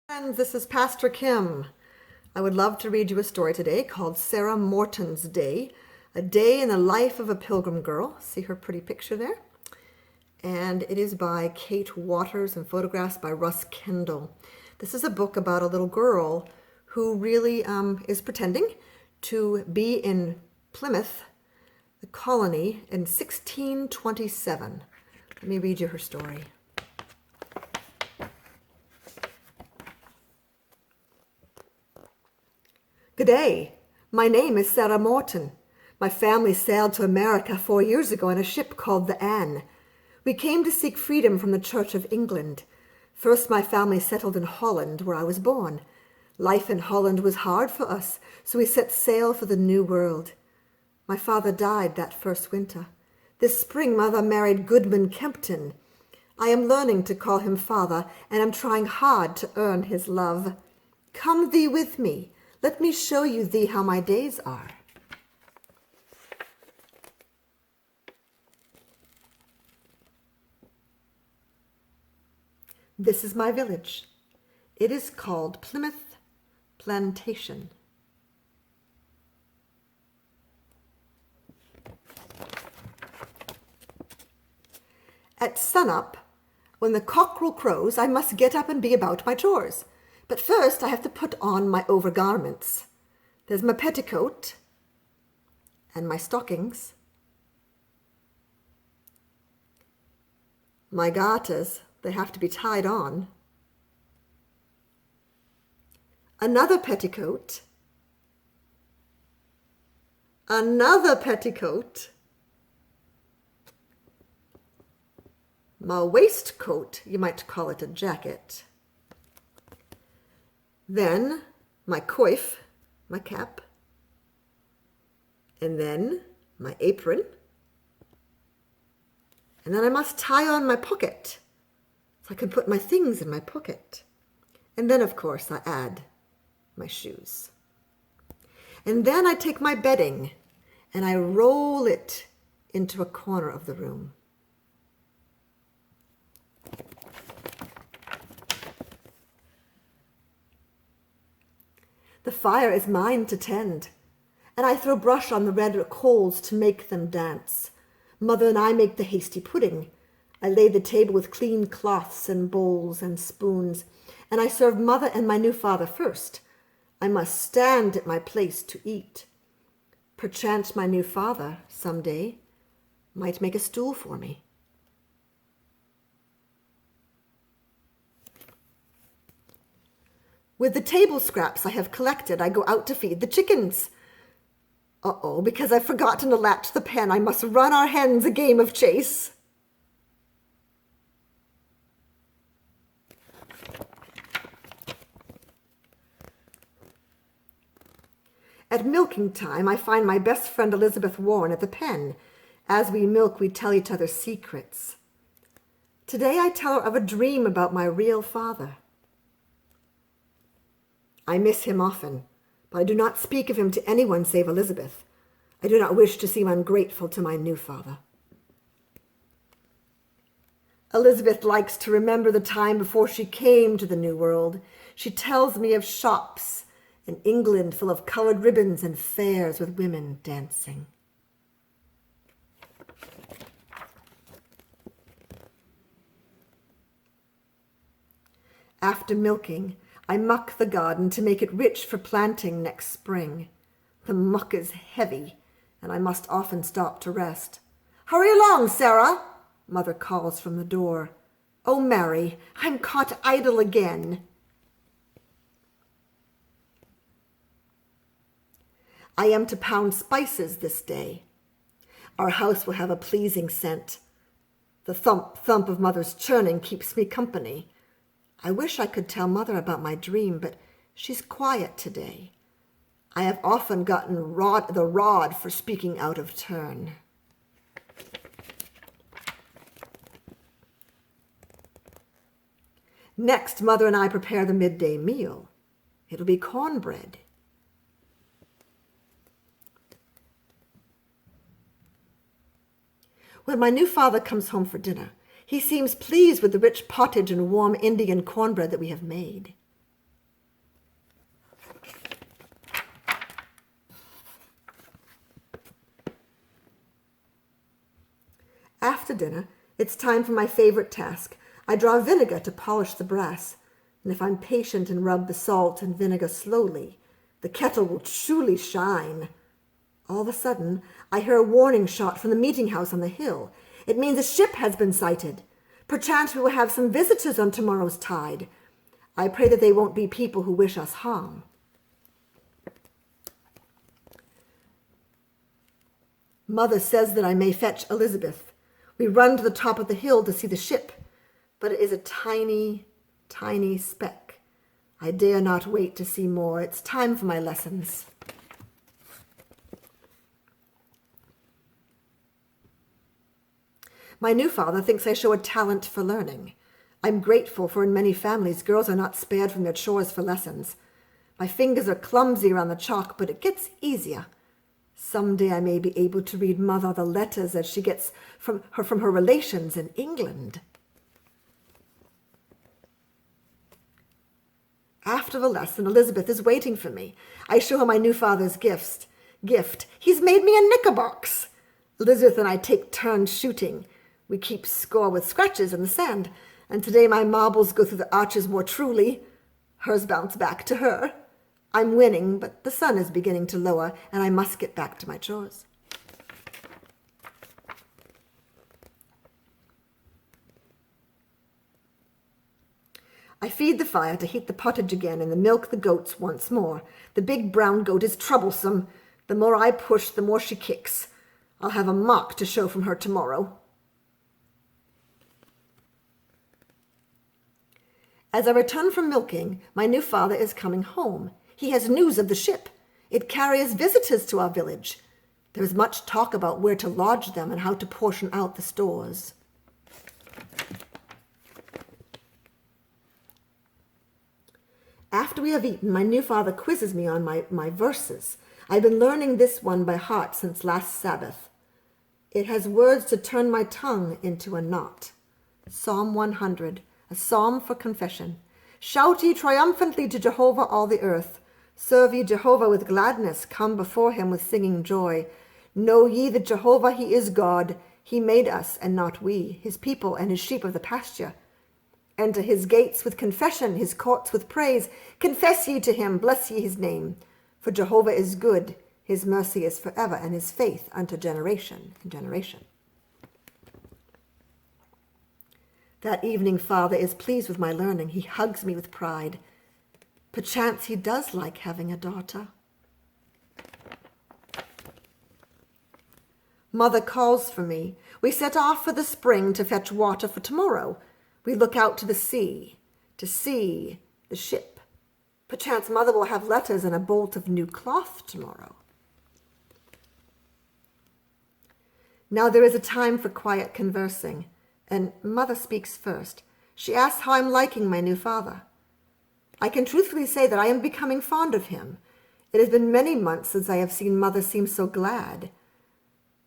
Friends, this is Pastor Kim. I would love to read you a story today called Sarah Morton's Day, a day in the life of a Pilgrim girl. See her pretty picture there? And it is by Kate Waters and photographs by Russ Kendall. This is a book about a little girl who really is pretending to be in Plymouth, the colony, in 1627. Let me read you her story. Good day. My name is Sarah Morton. My family sailed to America 4 years ago in a ship called the Anne. We came to seek freedom from the Church of England. First, my family settled in Holland, where I was born. Life in Holland was hard for us, so we set sail for the New World. My father died that first winter. This spring, Mother married Goodman Kempton. I am learning to call him father, and am trying hard to earn his love. Come thee with me. Let me show you thee how my days are. This is my village. It is called Plymouth Plantation. At sunup, when the cockerel crows, I must get up and be about my chores. But first I have to put on my overgarments. There's my petticoat and my stockings, my garters, they have to be tied on, another petticoat, another petticoat, my waistcoat, you might call it a jacket. Then my coif, my cap, and then my apron, and then I must tie on my pocket so I can put my things in my pocket. And then, of course, I add my shoes. And then I take my bedding and I roll it into a corner of the room. The fire is mine to tend, and I throw brush on the red coals to make them dance. Mother and I make the hasty pudding. I lay the table with clean cloths and bowls and spoons, and I serve Mother and my new father first. I must stand at my place to eat. Perchance my new father, some day, might make a stool for me. With the table scraps I have collected, I go out to feed the chickens. Uh-oh, because I've forgotten to latch the pen, I must run our hens a game of chase. At milking time, I find my best friend Elizabeth Warren at the pen. As we milk, we tell each other secrets. Today I tell her of a dream about my real father. I miss him often, but I do not speak of him to anyone save Elizabeth. I do not wish to seem ungrateful to my new father. Elizabeth likes to remember the time before she came to the New World. She tells me of shops in England full of colored ribbons and fairs with women dancing. After milking, I muck the garden to make it rich for planting next spring. The muck is heavy, and I must often stop to rest. Hurry along, Sarah, Mother calls from the door. Oh, Mary, I'm caught idle again. I am to pound spices this day. Our house will have a pleasing scent. The thump of Mother's churning keeps me company. I wish I could tell Mother about my dream, but she's quiet today. I have often gotten the rod for speaking out of turn. Next, Mother and I prepare the midday meal. It'll be cornbread. When my new father comes home for dinner, he seems pleased with the rich pottage and warm Indian cornbread that we have made. After dinner, it's time for my favorite task. I draw vinegar to polish the brass, and if I'm patient and rub the salt and vinegar slowly, the kettle will truly shine. All of a sudden, I hear a warning shot from the meeting house on the hill. It means a ship has been sighted. Perchance we will have some visitors on tomorrow's tide. I pray that they won't be people who wish us harm. Mother says that I may fetch Elizabeth. We run to the top of the hill to see the ship, but it is a tiny, tiny speck. I dare not wait to see more. It's time for my lessons. My new father thinks I show a talent for learning. I'm grateful, for in many families, girls are not spared from their chores for lessons. My fingers are clumsy around the chalk, but it gets easier. Someday I may be able to read Mother the letters that she gets from her relations in England. After the lesson, Elizabeth is waiting for me. I show her my new father's gift. He's made me a knickerbox. Elizabeth and I take turns shooting. We keep score with scratches in the sand, and today my marbles go through the arches more truly. Hers bounce back to her. I'm winning, but the sun is beginning to lower, and I must get back to my chores. I feed the fire to heat the pottage again and milk the goats once more. The big brown goat is troublesome. The more I push, the more she kicks. I'll have a mark to show from her tomorrow. As I return from milking, my new father is coming home. He has news of the ship. It carries visitors to our village. There is much talk about where to lodge them and how to portion out the stores. After we have eaten, my new father quizzes me on my verses. I've been learning this one by heart since last Sabbath. It has words to turn my tongue into a knot. Psalm 100, a psalm for confession. Shout ye triumphantly to Jehovah all the earth. Serve ye Jehovah with gladness. Come before him with singing joy. Know ye that Jehovah, he is God. He made us, and not we, his people and his sheep of the pasture. Enter his gates with confession, his courts with praise. Confess ye to him, bless ye his name. For Jehovah is good, his mercy is forever, and his faith unto generation and generation. That evening father is pleased with my learning. He hugs me with pride. Perchance he does like having a daughter. Mother calls for me. We set off for the spring to fetch water for tomorrow. We look out to see the ship. Perchance Mother will have letters and a bolt of new cloth tomorrow. Now there is a time for quiet conversing, and Mother speaks first. She asks how I'm liking my new father. I can truthfully say that I am becoming fond of him. It has been many months since I have seen Mother seem so glad.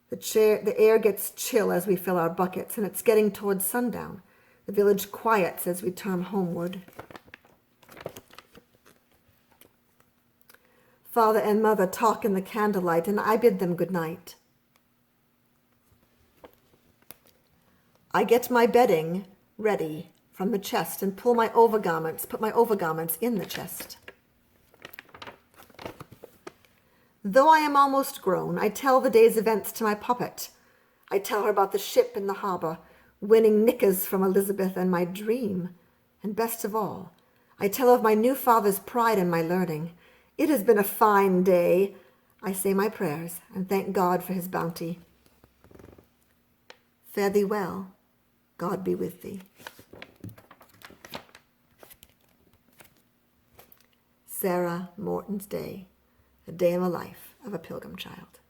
The air gets chill as we fill our buckets, and it's getting towards sundown. The village quiets as we turn homeward. Father and Mother talk in the candlelight, and I bid them good night. I get my bedding ready from the chest and put my overgarments in the chest. Though I am almost grown, I tell the day's events to my puppet. I tell her about the ship in the harbor, winning knickers from Elizabeth and my dream. And best of all, I tell of my new father's pride in my learning. It has been a fine day. I say my prayers and thank God for his bounty. Fare thee well. God be with thee. Sarah Morton's Day, a day in the life of a Pilgrim child.